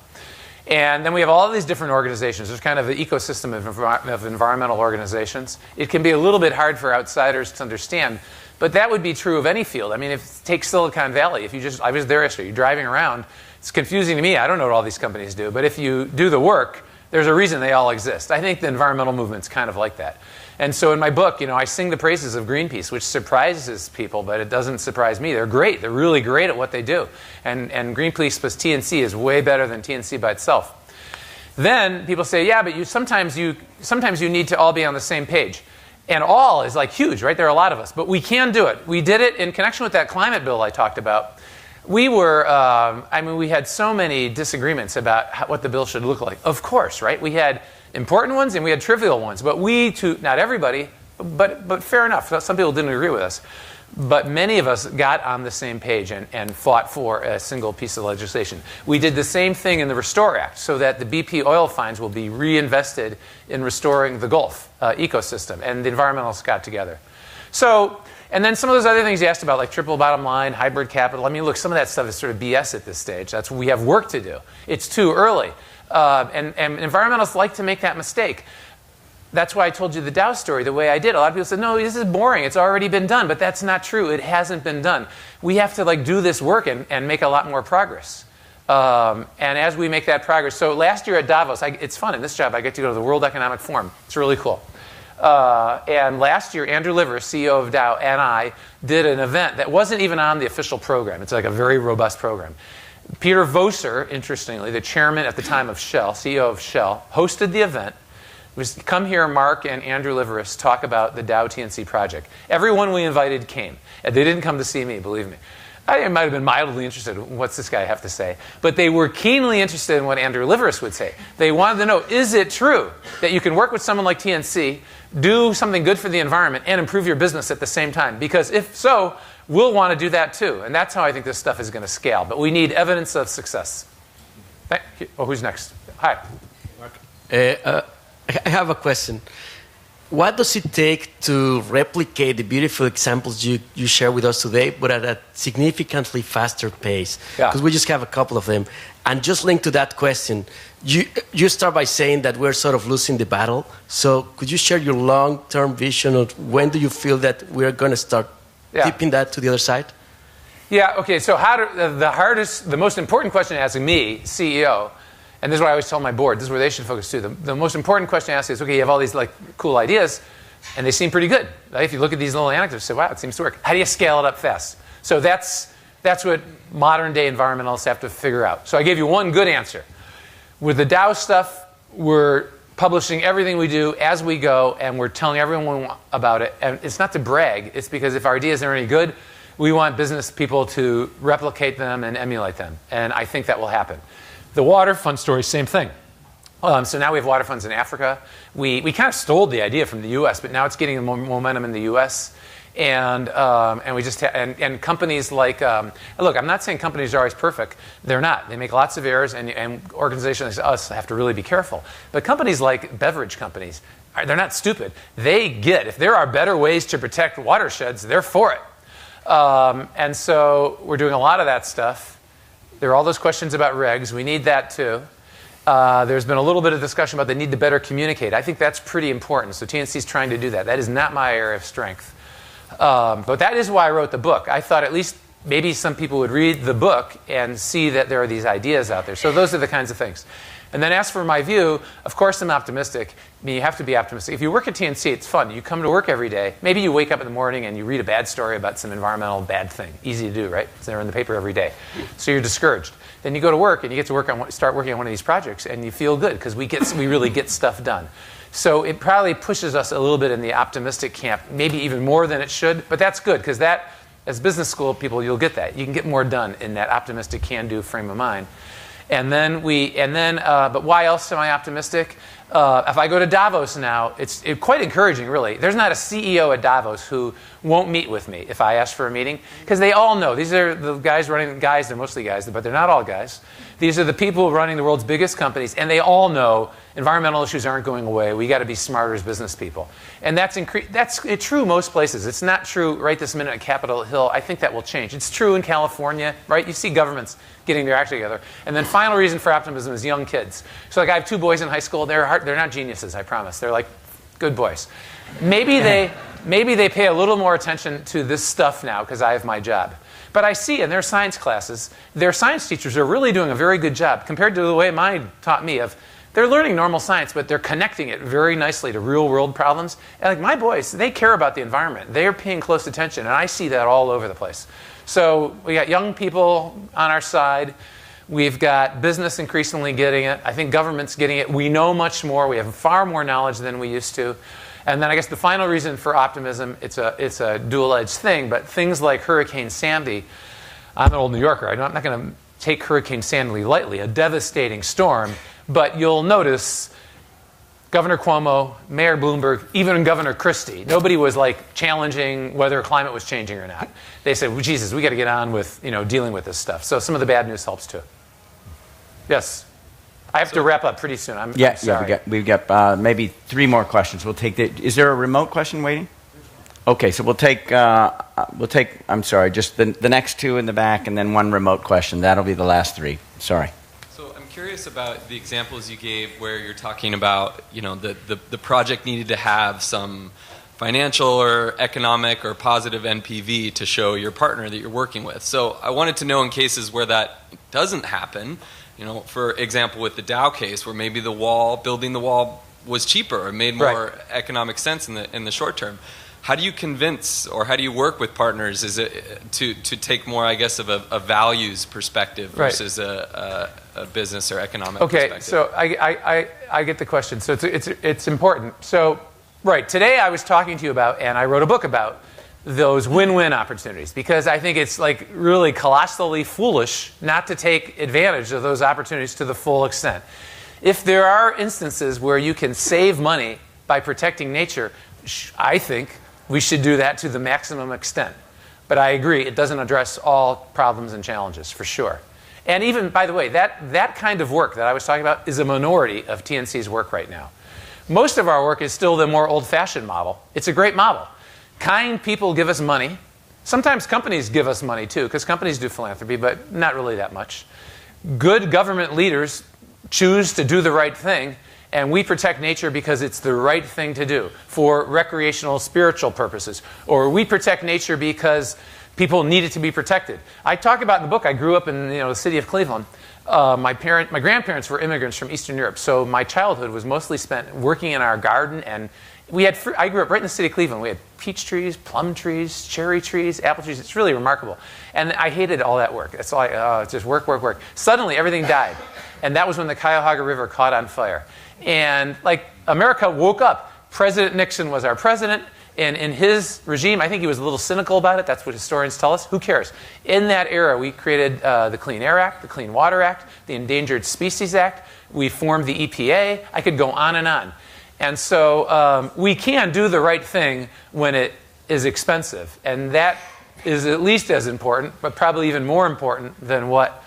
And then we have all these different organizations. There's kind of an ecosystem of environmental organizations. It can be a little bit hard for outsiders to understand, but that would be true of any field. I mean, take Silicon Valley. I was there yesterday. You're driving around. It's confusing to me. I don't know what all these companies do, but if you do the work, there's a reason they all exist. I think the environmental movement's kind of like that. And so in my book, I sing the praises of Greenpeace, which surprises people, but it doesn't surprise me. They're great. They're really great at what they do. And Greenpeace plus TNC is way better than TNC by itself. Then people say, yeah, but sometimes you need to all be on the same page. And all is huge, right? There are a lot of us. But we can do it. We did it in connection with that climate bill I talked about. We were, we had so many disagreements about what the bill should look like. Of course, right? We had important ones and we had trivial ones. But not everybody, but fair enough. Some people didn't agree with us. But many of us got on the same page and fought for a single piece of legislation. We did the same thing in the Restore Act so that the BP oil finds will be reinvested in restoring the Gulf ecosystem. And the environmentalists got together. So, and then some of those other things you asked about, like triple bottom line, hybrid capital. I mean, look, some of that stuff is sort of BS at this stage. We have work to do. It's too early. And environmentalists like to make that mistake. That's why I told you the Dow story the way I did. A lot of people said, no, this is boring. It's already been done. But that's not true. It hasn't been done. We have to do this work and make a lot more progress. And as we make that progress, so last year at Davos, it's fun in this job. I get to go to the World Economic Forum. It's really cool. And last year, Andrew Liveris, CEO of Dow, and I did an event that wasn't even on the official program. It's a very robust program. Peter Voser, interestingly, the chairman at the time of Shell, CEO of Shell, hosted the event. Come here, Mark and Andrew Liveris, talk about the Dow TNC project. Everyone we invited came. And they didn't come to see me, believe me. I might have been mildly interested in what's this guy have to say. But they were keenly interested in what Andrew Liveris would say. They wanted to know, is it true that you can work with someone like TNC, do something good for the environment, and improve your business at the same time? Because if so, we'll want to do that too. And that's how I think this stuff is going to scale. But we need evidence of success. Thank you. Oh, who's next? Hi. I have a question. what does it take to replicate the beautiful examples you share with us today, but at a significantly faster pace? Because we just have a couple of them. And just linked to that question, you start by saying that we're sort of losing the battle. So could you share your long-term vision of when do you feel that we're going to start tipping that to the other side? Yeah, okay, so the most important question to ask me, CEO, and this is what I always tell my board, this is where they should focus too. The most important question to ask is, okay, you have all these like cool ideas, and they seem pretty good. Right? If you look at these little anecdotes, you say, wow, it seems to work. How do you scale it up fast? So that's what modern day environmentalists have to figure out. So I gave you one good answer. With the Dow stuff, we're publishing everything we do as we go, and we're telling everyone about it. And it's not to brag, it's because if our ideas are any good, we want business people to replicate them and emulate them. And I think that will happen. The water fund story, same thing. So now we have water funds in Africa. We kind of stole the idea from the U.S., but now it's getting momentum in the U.S. And we just and companies like look, I'm not saying companies are always perfect. They're not. They make lots of errors, and organizations like us have to really be careful. But companies like beverage companies, they're not stupid. They get if there are better ways to protect watersheds, they're for it. And so we're doing a lot of that stuff. There are all those questions about regs. We need that too. There's been a little bit of discussion about the need to better communicate. I think that's pretty important. So TNC is trying to do that. That is not my area of strength. But that is why I wrote the book. I thought at least maybe some people would read the book and see that there are these ideas out there. So those are the kinds of things. And then as for my view, of course I'm optimistic. I mean, you have to be optimistic. If you work at TNC, it's fun. You come to work every day. Maybe you wake up in the morning and you read a bad story about some environmental bad thing. Easy to do, right? It's there in the paper every day. So you're discouraged. Then you go to work and you get to start working on one of these projects, and you feel good because we really get stuff done. So it probably pushes us a little bit in the optimistic camp, maybe even more than it should. But that's good because that, as business school people, you'll get that. You can get more done in that optimistic can-do frame of mind. But why else am I optimistic? If I go to Davos now, it's quite encouraging, really. There's not a CEO at Davos who won't meet with me if I ask for a meeting, because they all know. These are the guys running, they're mostly guys, but they're not all guys. These are the people running the world's biggest companies, and they all know environmental issues aren't going away. We got to be smarter as business people. And that's true most places. It's not true right this minute at Capitol Hill. I think that will change. It's true in California, right? You see governments getting their act together. And then final reason for optimism is young kids. So like I have 2 boys in high school. They're not geniuses, I promise. They're like good boys. Maybe they pay a little more attention to this stuff now because I have my job. But I see in their science classes, their science teachers are really doing a very good job compared to the way mine taught me of they're learning normal science, but they're connecting it very nicely to real world problems. And like my boys, they care about the environment. They're paying close attention, and I see that all over the place. So we got young people on our side. We've got business increasingly getting it. I think government's getting it. We know much more. We have far more knowledge than we used to. And then I guess the final reason for optimism, it's a dual-edged thing, but things like Hurricane Sandy, I'm an old New Yorker. I'm not going to take Hurricane Sandy lightly, a devastating storm, but you'll notice Governor Cuomo, Mayor Bloomberg, even Governor Christie, nobody was like challenging whether climate was changing or not. They said, well, Jesus, we got to get on with dealing with this stuff. So some of the bad news helps too. Yes. I have to wrap up pretty soon. I'm sorry. Yeah, we've got maybe 3 more questions. We'll take is there a remote question waiting? Okay, so we'll take I'm sorry, just the next 2 in the back and then 1 remote question. That'll be the last 3. Sorry. So I'm curious about the examples you gave where you're talking about, the project needed to have some financial or economic or positive NPV to show your partner that you're working with. So I wanted to know in cases where that doesn't happen, for example, with the Dow case, where maybe building the wall was cheaper or made more economic sense in the short term. How do you convince, or how do you work with partners? Is it to take more, I guess, of a values perspective versus a business or economic perspective? Okay, so I get the question. So it's important. So today I was talking to you about, and I wrote a book about those win-win opportunities, because I think it's like really colossally foolish not to take advantage of those opportunities to the full extent. If there are instances where you can save money by protecting nature, I think we should do that to the maximum extent. But I agree, it doesn't address all problems and challenges, for sure. And even, by the way, that kind of work that I was talking about is a minority of TNC's work right now. Most of our work is still the more old-fashioned model. It's a great model. Kind people give us money. Sometimes companies give us money too, because companies do philanthropy, but not really that much. Good government leaders choose to do the right thing, and we protect nature because it's the right thing to do for recreational, spiritual purposes. Or we protect nature because people need it to be protected. I talk about in the book, I grew up in the city of Cleveland. My grandparents were immigrants from Eastern Europe, so my childhood was mostly spent working in our garden, and we had I grew up right in the city of Cleveland. We had peach trees, plum trees, cherry trees, apple trees. It's really remarkable. And I hated all that work. That's all just work, work, work. Suddenly, everything died. And that was when the Cuyahoga River caught on fire. And America woke up. President Nixon was our president. And in his regime, I think he was a little cynical about it. That's what historians tell us. Who cares? In that era, we created the Clean Air Act, the Clean Water Act, the Endangered Species Act. We formed the EPA. I could go on and on. And so we can do the right thing when it is expensive. And that is at least as important, but probably even more important than what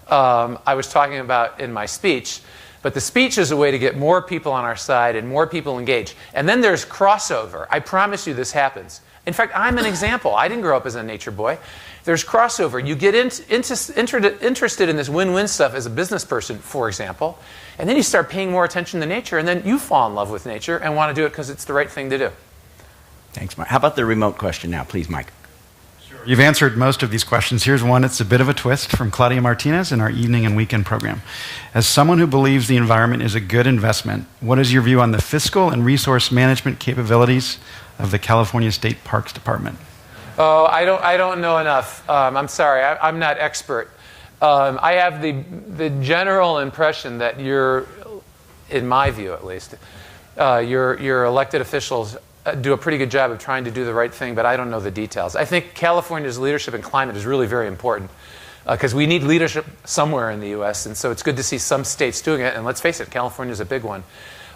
I was talking about in my speech. But the speech is a way to get more people on our side and more people engaged. And then there's crossover. I promise you this happens. In fact, I'm an example. I didn't grow up as a nature boy. There's crossover. You get interested in this win-win stuff as a business person, for example, and then you start paying more attention to nature, and then you fall in love with nature and want to do it because it's the right thing to do. Thanks, Mike. How about the remote question now? Please, Mike. Sure. You've answered most of these questions. Here's one. It's a bit of a twist from Claudia Martinez in our evening and weekend program. As someone who believes the environment is a good investment, what is your view on the fiscal and resource management capabilities of the California State Parks Department? Oh, I don't know enough. I'm sorry. I'm not expert. I have the general impression that you're, in my view at least, your elected officials do a pretty good job of trying to do the right thing, but I don't know the details. I think California's leadership in climate is really very important because we need leadership somewhere in the U.S., and so it's good to see some states doing it, and let's face it, California's a big one.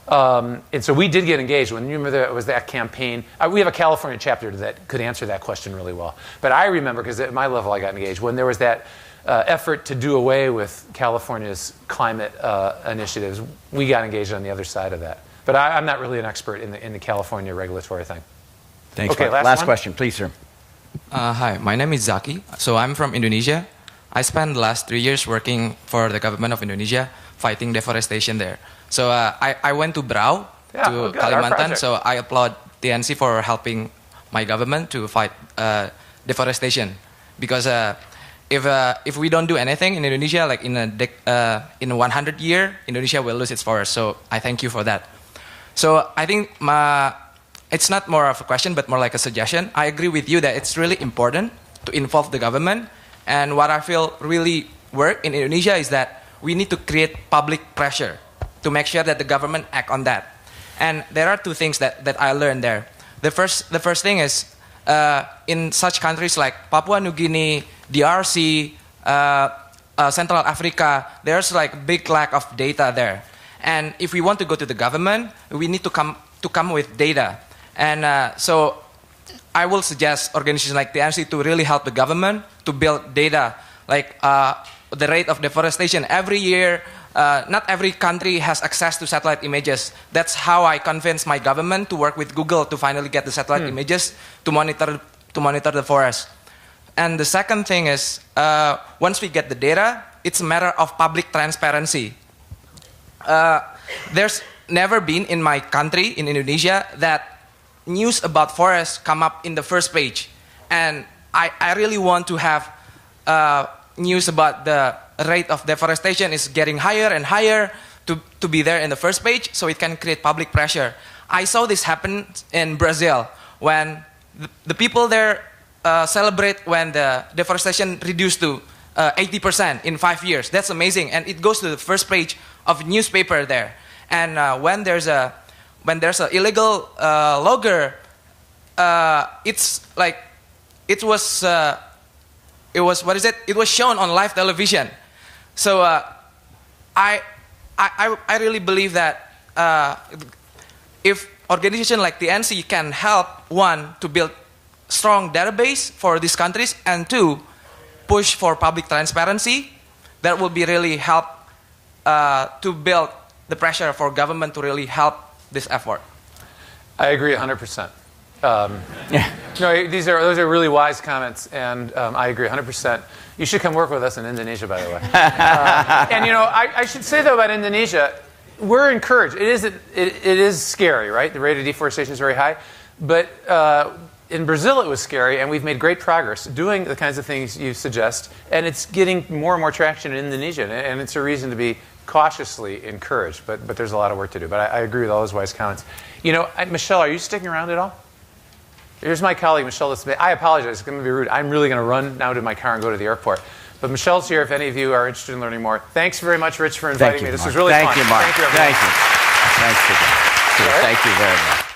And so we did get engaged. When you remember there was that campaign, we have a California chapter that could answer that question really well. But I remember, because at my level I got engaged, when there was that effort to do away with California's climate initiatives, we got engaged on the other side of that. But I'm not really an expert in the California regulatory thing. Thanks. Okay, last question, please, sir. Hi, my name is Zaki. So I'm from Indonesia. I spent the last 3 years working for the government of Indonesia, fighting deforestation there. So I went to Brau, to Kalimantan, so I applaud TNC for helping my government to fight deforestation. Because if we don't do anything in Indonesia, like in 100 years, Indonesia will lose its forest. So I thank you for that. So I think it's not more of a question, but more like a suggestion. I agree with you that it's really important to involve the government. And what I feel really work in Indonesia is that we need to create public pressure to make sure that the government act on that. And there are two things that I learned there. The first thing is, in such countries like Papua New Guinea, DRC, Central Africa, there's like big lack of data there. And if we want to go to the government, we need to come with data. And so I will suggest organizations like the TNC to really help the government to build data, like the rate of deforestation. Every year, not every country has access to satellite images. That's how I convinced my government to work with Google to finally get the satellite images to monitor the forest. And the second thing is, once we get the data, it's a matter of public transparency. There's never been in my country, in Indonesia, that news about forests come up in the first page. And I really want to have news about the rate of deforestation is getting higher and higher to be there in the first page, so it can create public pressure. I saw this happen in Brazil when the people there celebrate when the deforestation reduced to 80% in 5 years. That's amazing, and it goes to the first page of newspaper there. And when there's an illegal logger, it's like it was shown on live television. So I really believe that if organizations like the NC can help, one, to build strong database for these countries, and two, push for public transparency, that will be really help to build the pressure for government to really help this effort? I agree 100%. No, those are really wise comments, and I agree 100%. You should come work with us in Indonesia, by the way. And I should say though about Indonesia, we're encouraged. It is scary, right? The rate of deforestation is very high, but in Brazil it was scary, and we've made great progress doing the kinds of things you suggest, and it's getting more and more traction in Indonesia, and it's a reason to be cautiously encouraged. But there's a lot of work to do. But I agree with all those wise comments. Michelle, are you sticking around at all? Here's my colleague, Michelle. I apologize. It's going to be rude. I'm really going to run now to my car and go to the airport. But Michelle's here if any of you are interested in learning more. Thanks very much, Rich, for inviting me. This was really fun. Thank you, Mark. Thank you, everyone. Thank you. Thanks again. Thank you very much.